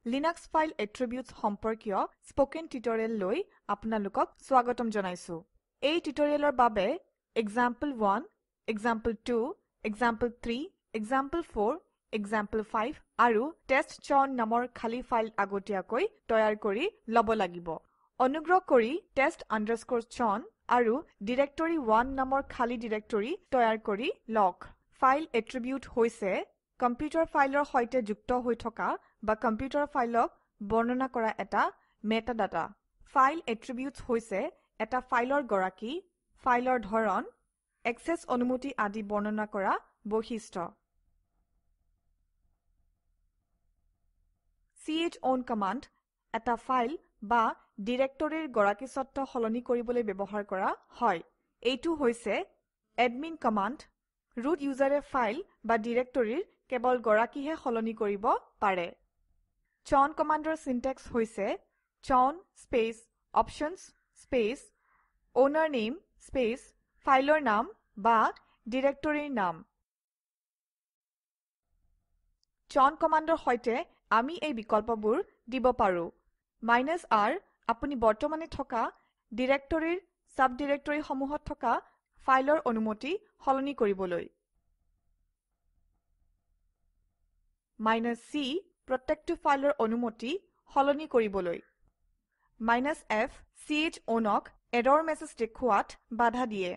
Linux File Attributes সম্পৰ্কীয় spoken tutorial লৈ আপোনালোকক স্বাগতম জনাইছো। এই টিউটৰিয়েলৰ বাবে example1, example2, example3, example4, example5 আৰু testchown নামৰ খালী ফাইল আগতীয়াকৈ তৈয়াৰ কৰি ল'ব লাগিব। অনুগ্ৰহ কৰি test_chown আৰু directory1 নামৰ খালী ডিৰেক্টৰী তৈয়াৰ কৰি লওক। ফাইল এট্ৰিবিউট হৈছে কম্পিউটাৰ ফাইলৰ সৈতে যুক্ত হৈ থকা বা কম্পিউটাৰ ফাইলক বৰ্ণনা কৰা এটা মেটাডাটা। ফাইল এট্ৰিবিউটছ হৈছে এটা ফাইলৰ গৰাকী, ফাইলৰ ধৰণ, এক্সেছ অনুমতি আদি বৰ্ণনা কৰা বৈশিষ্ট্য। chown কমাণ্ড এটা ফাইল বা ডিৰেক্টৰীৰ গৰাকীস্বত্ব সলনি কৰিবলৈ ব্যৱহাৰ কৰা হয়। এইটো হৈছে এডমিন কমাণ্ড। ৰুট ইউজাৰে ফাইল বা ডিৰেক্টৰীৰ কেৱল গৰাকীহে সলনি কৰিব পাৰে। chown কমাণ্ডৰ সিনট্যাক্স হৈছে chown space options space owner name space ফাইলৰ নাম বা ডিৰেক্টৰীৰ নাম। chown কমাণ্ডৰ সৈতে আমি এই বিকল্পবোৰ দিব পাৰো। -r আপুনি বৰ্তমানে থকা ডিৰেক্টৰীৰ সাবডিৰেক্টৰী সমূহত থকা ফাইলৰ অনুমতি সলনি কৰিবলৈ। -c প্ৰত্যেকটো ফাইলৰ অনুমতি সলনি কৰিবলৈ। -f chownক এৰৰ মেছেজ দেখুৱাত বাধা দিয়ে।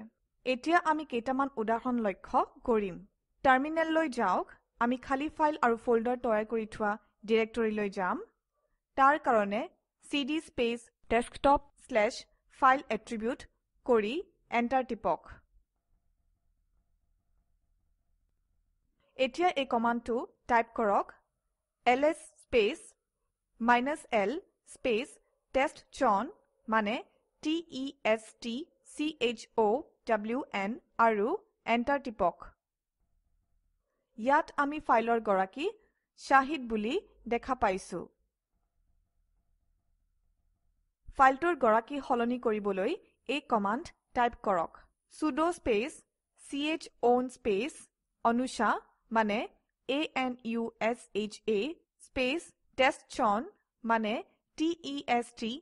এতিয়া আমি কেইটামান উদাহৰণ লক্ষ্য কৰিম। টাৰ্মিনেললৈ যাওক। আমি খালী ফাইল আৰু ফোল্ডাৰ তৈয়াৰ কৰি থোৱা ডিৰেক্টৰীলৈ যাম। তাৰ কাৰণে cd স্পেচ desktop/file attribute কৰি এণ্টাৰ টিপক। এতিয়া এই কমাণ্ডটো টাইপ কৰক ls space -l space testchown মানে testchown আৰু এণ্টাৰ টিপক। ইয়াত আমি ফাইলৰ গৰাকী শাহিদ বুলি দেখা পাইছো। ফাইলটোৰ গৰাকী সলনি কৰিবলৈ এই কমাণ্ড টাইপ কৰক sudo space chown space anusha মানে ANUSHA স্পেচ testchown মানে TESTCHOWN।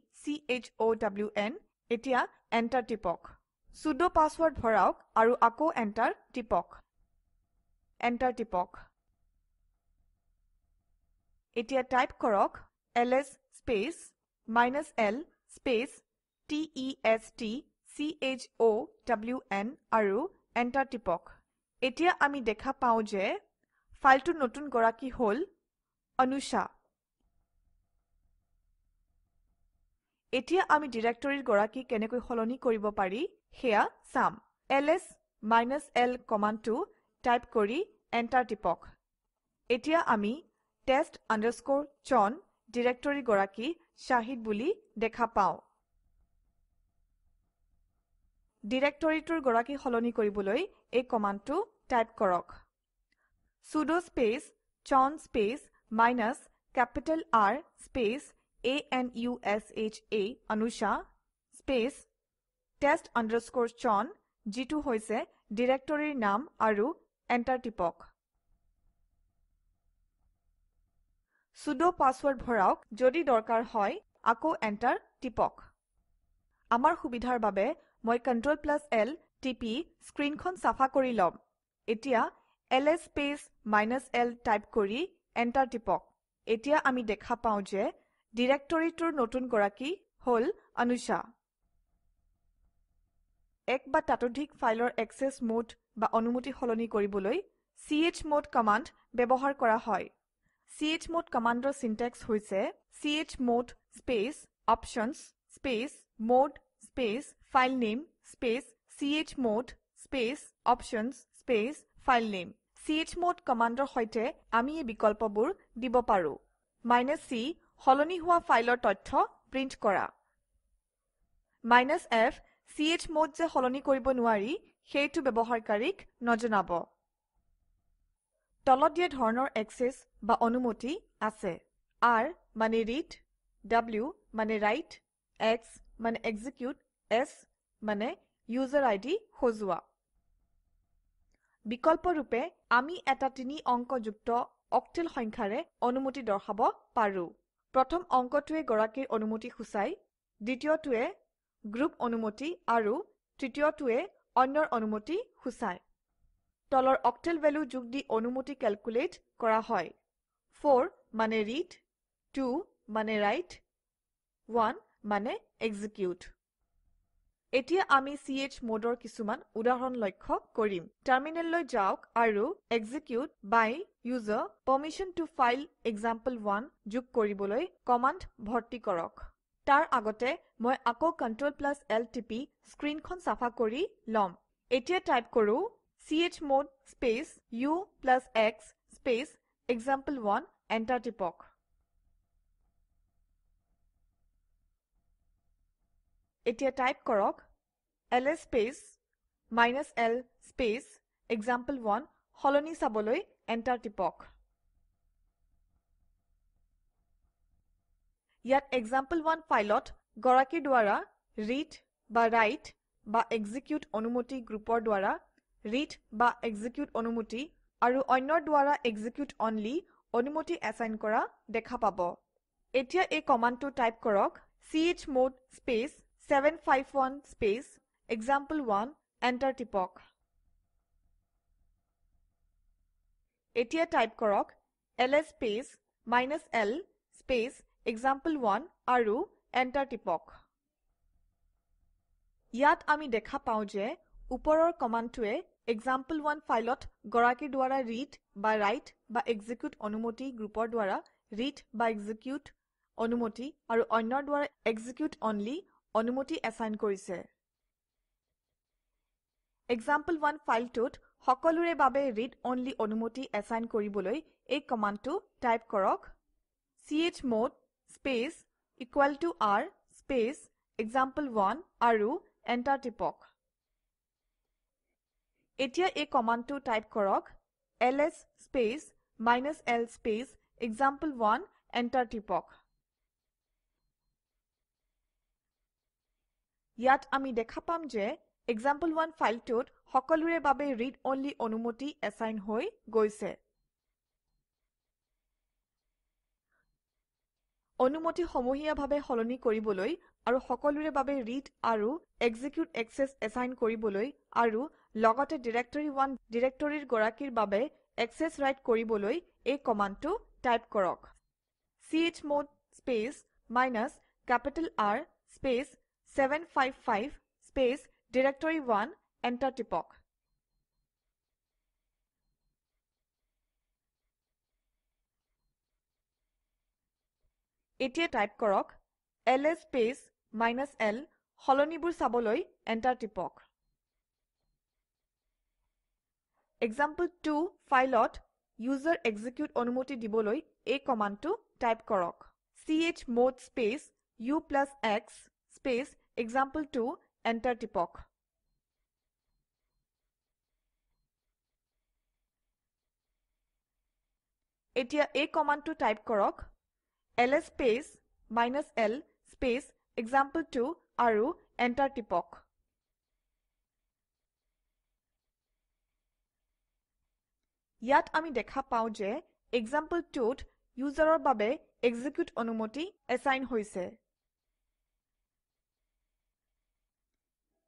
এতিয়া এণ্টাৰ টিপক। sudo পাছৱৰ্ড ভৰাওক আৰু আকৌ এণ্টাৰ টিপক। এণ্টাৰ টিপক। এতিয়া টাইপ কৰক ls space -l space TESTCHOWN আৰু এণ্টাৰ টিপক। এতিয়া আমি দেখা পাও যে ফাইলটোৰ নতুন গৰাকী হল anusha। এতিয়া আমি ডিৰেক্টৰীৰ গৰাকী কেনেকৈ সলনি কৰিব পাৰি সেয়া চাম। ls -l কমাণ্ডটো টাইপ কৰি এণ্টাৰ টিপক। এতিয়া আমি test_chown ডিৰেক্টৰীৰ গৰাকী শাহিদ বুলি দেখা পাও। ডিৰেক্টৰীটোৰ গৰাকী সলনি কৰিবলৈ এই কমাণ্ডটো টাইপ কৰক sudo space chown space -R space ANUSHA anusha space test_chown যিটো হৈছে ডিৰেক্টৰীৰ নাম আৰু এণ্টাৰ টিপক। sudo পাছৱৰ্ড ভৰাওক যদি দৰকাৰ হয় আকৌ এণ্টাৰ টিপক। আমাৰ সুবিধাৰ বাবে মই Ctrl+L টিপি স্ক্ৰীনখন চাফা কৰি লম। এতিয়া ls স্পেচ -l টাইপ কৰি এণ্টাৰ টিপক। এতিয়া আমি দেখা পাও যে ডিৰেক্টৰীটোৰ নতুন গৰাকী হল anusha। এক বা ততোধিক ফাইলৰ এক্সেছ মোড বা অনুমতি সলনি কৰিবলৈ chmod কমাণ্ড ব্যৱহাৰ কৰা হয়। chmod কমাণ্ডৰ সিনট্যাক্স হৈছে chmod space options space mode space filename space chmod space options space filename। chmod কমাণ্ডৰ সৈতে আমি এই বিকল্পবোৰ দিব পাৰো। -c সলনি হোৱা ফাইলৰ তথ্য প্ৰিন্ট কৰা। -f chmod যে সলনি কৰিব নোৱাৰি সেইটো ব্যৱহাৰকাৰীক নজনাব। তলত দিয়া ধৰণৰ এক্সেছ বা অনুমতি আছে। R মানে read, W মানে write, X মানে execute, S মানে user ID সজোৱা। বিকল্পৰূপে আমি এটা 3 অংক যুক্ত অক্টেল সংখ্যাৰে অনুমতি দৰ্শাব পাৰো। প্ৰথম অংকটোৱে গৰাকীৰ অনুমতি সূচায় দ্বিতীয়টোৱে গ্ৰুপ অনুমতি আৰু তৃতীয়টোৱে অন্যৰ অনুমতি সূচায় তলৰ অক্টেল ভ্যালু যোগ দি অনুমতি ক্যালকুলেট কৰা হয় 4 মানে ৰিড 2 মানে ৰাইট 1 মানে এক্সিকিউট এতিয়া আমি chmodৰ কিছুমান উদাহৰণ লক্ষ্য কৰিম টাৰ্মিনেললৈ যাওক আৰু execute by user permission to file example1 যোগ কৰিবলৈ কমান্ড ভৰ্তি কৰক তাৰ আগতে মই আকৌ Ctrl+L টিপি স্ক্ৰিনখন সাফা কৰি লম এতিয়া টাইপ কৰো chmod space u+x space example1 enter টিপক এতিয়া টাইপ কৰক ls space -l space example1 হলনি চাবলৈ এন্টাৰ টিপক ইয়াত example1 ফাইলত গৰাকীৰ দ্বাৰা ৰিড বা ৰাইট বা এক্সিকিউট অনুমতি গ্ৰুপৰ দ্বাৰা ৰিড বা এক্সিকিউট অনুমতি আৰু অন্যৰ দ্বাৰা এক্সিকিউট অনলি অনুমতি এছাইন কৰা দেখা পাব এতিয়া এই কমান্ডটো টাইপ কৰক chmod space 751 space example1 enter টিপক এতিয়া টাইপ কৰক ls space -l space example1 আৰু এন্টাৰ টিপক ইয়াত আমি দেখা পাও যে ওপৰৰ কমান্ডটোৱে example1 ফাইলত গৰাকীৰ দ্বাৰা ৰিড বা ৰাইট বা এক্সিকিউট অনুমতি গ্ৰুপৰ দ্বাৰা ৰিড বা এক্সিকিউট অনুমতি আৰু অন্যৰ দ্বাৰা এক্সিকিউট অনলি অনুমতি এছাইন কৰিছে example1 ফাইলটোত সকলোৰে বাবে ৰিড অনলি অনুমতি এছাইন কৰিবলৈ এই কমান্ডটো টাইপ কৰক chmod space r space example1 আৰু এন্টাৰ টিপক এতিয়া এই কমান্ডটো টাইপ কৰক ls space -l space example1 enter টিপক ইয়াত আমি দেখা পাম যে example1 ফাইলটোত সকলোৰে বাবে ৰিড অনলি অনুমতি এছাইন হৈ গৈছে অনুমতি সমূহীয়াভাৱে সলনি কৰিবলৈ আৰু সকলোৰে বাবে ৰিড আৰু এক্সিকিউট এক্সেছ এছাইন কৰিবলৈ আৰু লগতে ডাইৰেক্টৰী1 ডিৰেক্টৰীৰ গৰাকীৰ বাবে এক্সেছ ৰাইট কৰিবলৈ এই কমান্ডটো টাইপ কৰক chmod space -R space 755 space directory one enter টিপক এতিয়া টাইপ কৰক ls স্পেচ -l হলনিবোৰ চাবলৈ এন্টাৰ টিপক example2 ফাইলত ইউজাৰ এক্সিকিউট অনুমতি দিবলৈ এই কমান্ডটো টাইপ কৰক chmod space u+x space example2 enter টিপক এতিয়া এই কমান্ডটো টাইপ কৰক ls space -l space example2 আৰু এন্টাৰ টিপক ইয়াত আমি দেখা পাও যে example2ত ইউজাৰৰ বাবে এক্সিকিউট অনুমতি এছাইন হৈছে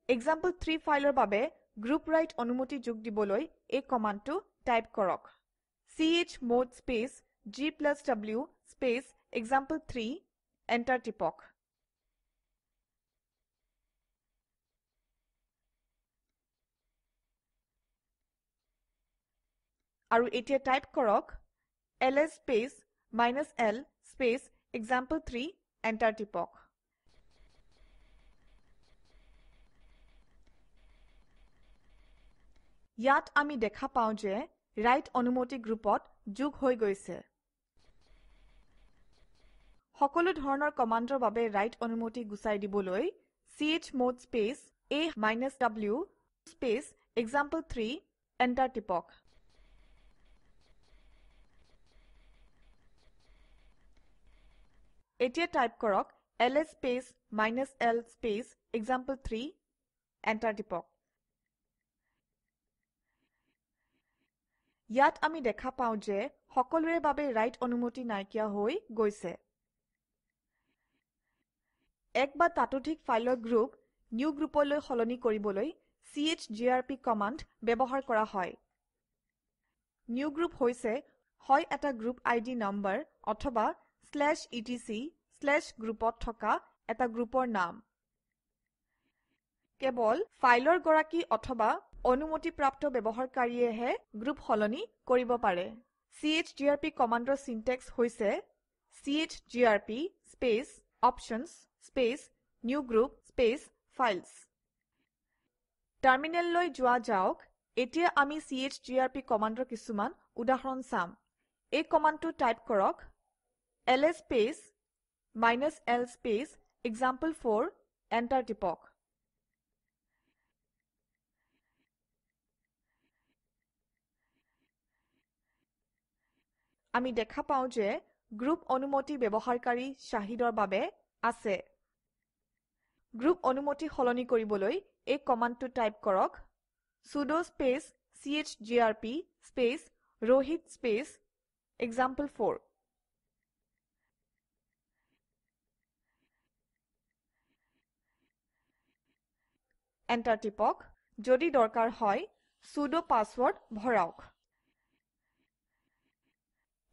example3 ফাইলৰ বাবে গ্ৰুপ ৰাইট অনুমতি যোগ দিবলৈ এই কমান্ডটো টাইপ কৰক chmod space g+w space example3 enter টিপক আৰু এতিয়া টাইপ কৰক ls space -l space example3 enter টিপক ইয়াত আমি দেখা পাও যে ৰাইট অনুমতি গ্ৰুপত যোগ হৈ গৈছে সকলো ধৰণৰ কমান্ডৰ বাবে ৰাইট অনুমতি গুচাই দিবলৈ chmod space a-w space example3 enter টিপক এতিয়া টাইপ কৰক ls space -l space example3 enter টিপক ইয়াত আমি দেখা পাও যে সকলোৰে বাবে ৰাইট অনুমতি নাইকিয়া হৈ গৈছে এক বা তাতোধিক ফাইলৰ গ্ৰুপ নিউ গ্ৰুপলৈ সলনি কৰিবলৈ চিজিআৰপি কমান্ড ব্যৱহাৰ কৰা হয়। নিউ গ্ৰুপ হৈছে হয় এটা গ্ৰুপ আইডি নম্বৰ অথবা /etc/গ্ৰুপত থকা এটা গ্ৰুপৰ নাম। কেৱল ফাইলৰ গৰাকী অথবা অনুমতিপ্ৰাপ্ত ব্যৱহাৰকাৰীয়েহে গ্ৰুপ সলনি কৰিব পাৰে। চিজিআৰপি কমাণ্ডৰ সিনট্যাক্স হৈছে chgrp space options space new group space files. টাৰ্মিনেললৈ যোৱা যাওক। এতিয়া আমি চিজিআৰপি কমাণ্ডৰ কিছুমান উদাহৰণ চাম। এই কমাণ্ডটো টাইপ কৰক ls space -l space example4 enter টিপক। আমি দেখা পাও যে গ্ৰুপ অনুমতি ব্যৱহাৰকাৰী শাহিদৰ বাবে আছে। গ্ৰুপ অনুমতি সলনি কৰিবলৈ এই কমাণ্ডটো টাইপ কৰক sudo space CGRP space rohit space example4। Enter টিপক। যদি দৰকাৰ হয় sudo পাছৱৰ্ড ভৰাওক।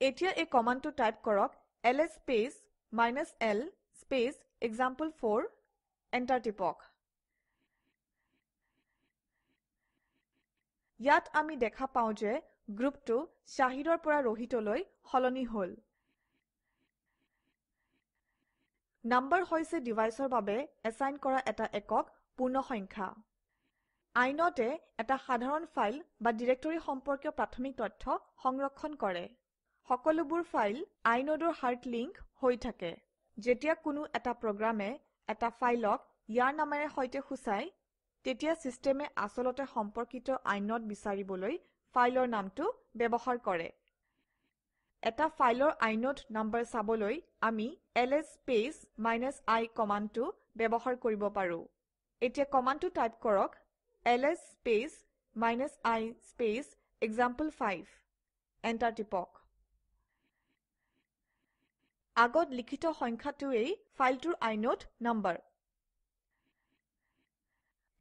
এতিয়া এই কমাণ্ডটো টাইপ কৰক ls space -l space example4 enter টিপক। ইয়াত আমি দেখা পাও যে গ্ৰুপটো শাহিদৰ পৰা rohitলৈ সলনি হল। নাম্বাৰ হৈছে ডিভাইচৰ বাবে এছাইন কৰা এটা একক পূৰ্ণসংখ্যা। inode এটা সাধাৰণ ফাইল বা ডিৰেক্টৰী সম্পৰ্কীয় প্ৰাথমিক তথ্য সংৰক্ষণ কৰে। সকলোবোৰ ফাইল inodeৰ হাৰ্ড লিংক হৈ থাকে। যেতিয়া কোনো এটা প্ৰগ্ৰামে এটা ফাইলক ইয়াৰ নামেৰে সৈতে সূচায় তেতিয়া সিস্টেমে আসলতে সম্পৰ্কিত inode বিচাৰিবলৈ ফাইলৰ নামটো ব্যৱহাৰ কৰে। এটা ফাইলৰ inode নম্বৰ চাবলৈ আমি ls স্পেচ -i কমাণ্ডটো ব্যৱহাৰ কৰিব পাৰো। এতিয়া কমাণ্ডটো টাইপ কৰক ls space -i space example5 enter টিপক। আগত লিখিত সংখ্যাটোৱেই ফাইলটোৰ inode নম্বৰ।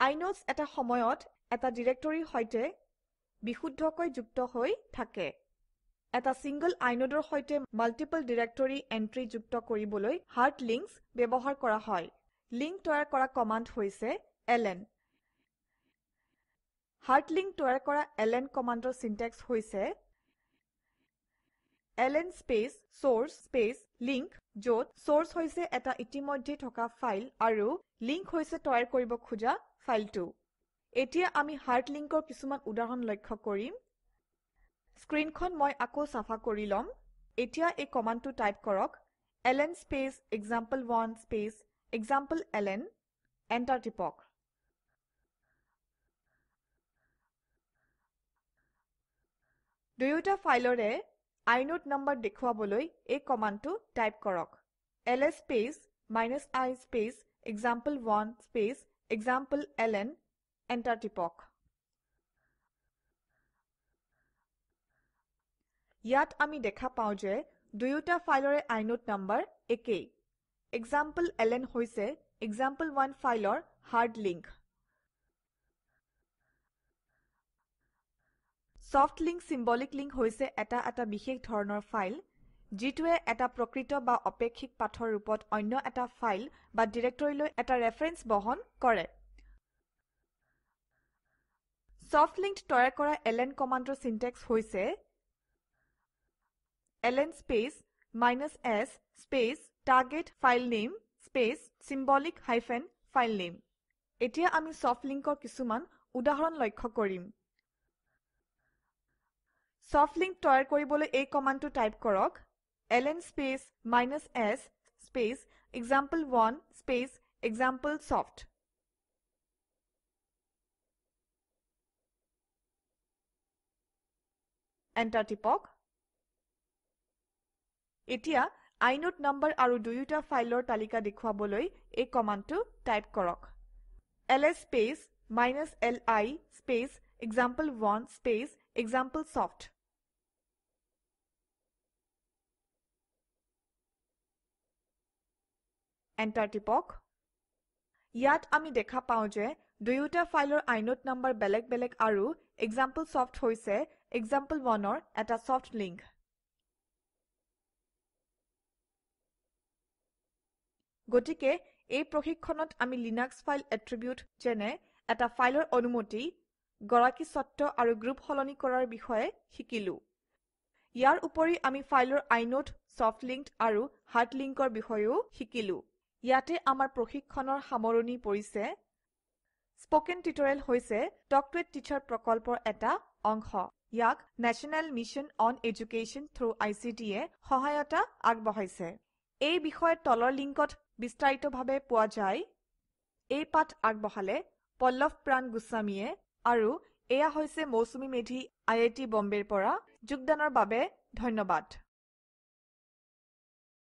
inodes এটা সময়ত এটা ডিৰেক্টৰীৰ সৈতে বিশুদ্ধকৈ যুক্ত হৈ থাকে। এটা সিংগল inodeৰ সৈতে মাল্টিপল ডিৰেক্টৰী এন্ট্ৰি যুক্ত কৰিবলৈ হাৰ্ড লিংকছ ব্যৱহাৰ কৰা হয়। লিংক তৈয়াৰ কৰা কমাণ্ড হৈছে ln। হাৰ্ড লিংক তৈয়াৰ কৰা ln কমাণ্ডৰ সিনট্যাক্স হৈছে ln space source space link যত source হৈছে এটা ইতিমধ্যে থকা ফাইল আৰু link হৈছে তৈয়াৰ কৰিব খোজা ফাইলটো। এতিয়া আমি হাৰ্ড লিংকৰ কিছুমান উদাহৰণ লক্ষ্য কৰিম। স্ক্ৰীনখন মই আকৌ চাফা কৰি লম। এতিয়া এই কমাণ্ডটো টাইপ কৰক ln space example1 space example-ln enter টিপক। দুয়োটা ফাইলৰে inode নম্বৰ দেখুৱাবলৈ এই কমাণ্ডটো টাইপ কৰক ls space -i space example1 space example-ln enter টিপক। ইয়াত আমি দেখা পাও যে দুয়োটা ফাইলৰে inode নম্বৰ একেই। example-ln হৈছে example1 ফাইলৰ hard link. Soft link symbolic link হৈছে এটা বিশেষ ধৰণৰ ফাইল যিটোৱে এটা প্ৰকৃত বা আপেক্ষিক পাঠৰ ৰূপত অন্য এটা ফাইল বা ডিৰেক্টৰীলৈ এটা ৰেফাৰেন্স বহন কৰে। সফ্ট লিংক তৈয়াৰ কৰা ln কমাণ্ডৰ সিনট্যাক্স হৈছে ln space -s space target filename space symbolic filename। এতিয়া আমি সফ্ট লিংকৰ কিছুমান উদাহৰণ লক্ষ্য কৰিম। সফ্ট লিংক তৈয়াৰ কৰিবলৈ এই কমাণ্ডটো টাইপ কৰক ln space -s space example1 space example-soft। Enter টিপক। এতিয়া inode নম্বৰ আৰু দুয়োটা ফাইলৰ তালিকা দেখুৱাবলৈ এই কমাণ্ডটো টাইপ কৰক ls space -li space example1 space example-soft। Enter টিপক। ইয়াত আমি দেখা পাওঁ যে দুয়োটা ফাইলৰ inode নাম্বাৰ বেলেগ বেলেগ আৰু এক্সাম্পলছফ্ট হৈছে example1ৰ এটা ছফ্ট লিংক। গতিকে এই প্ৰশিক্ষণত আমি লিনাক্স ফাইল এট্ৰিবিউট যেনে এটা ফাইলৰ অনুমতি, গৰাকী স্বত্ব আৰু গ্ৰুপ সলনি কৰাৰ বিষয়ে শিকিলো। ইয়াৰ উপৰি আমি ফাইলৰ inode, ছফ্ট লিংক আৰু হাৰ্ড লিংকৰ বিষয়েও শিকিলো। ইয়াতে আমাৰ প্ৰশিক্ষণৰ সামৰণি পৰিছে। স্পোকেন টিউটৰিয়েল হৈছে টক টু এ টিচাৰ প্ৰকল্পৰ এটা অংশ। ইয়াক national mission on education through ICT এ সহায়তা আগবঢ়াইছে। এই বিষয়ে তলৰ লিংকত বিস্তাৰিতভাৱে পোৱা যায়। এই পাঠ আগবঢ়ালে পল্লৱ প্ৰাণ গোস্বামীয়ে আৰু এয়া হৈছে মৌচুমী মেধি IIT বম্বেৰ পৰা। যোগদানৰ বাবে ধন্যবাদ।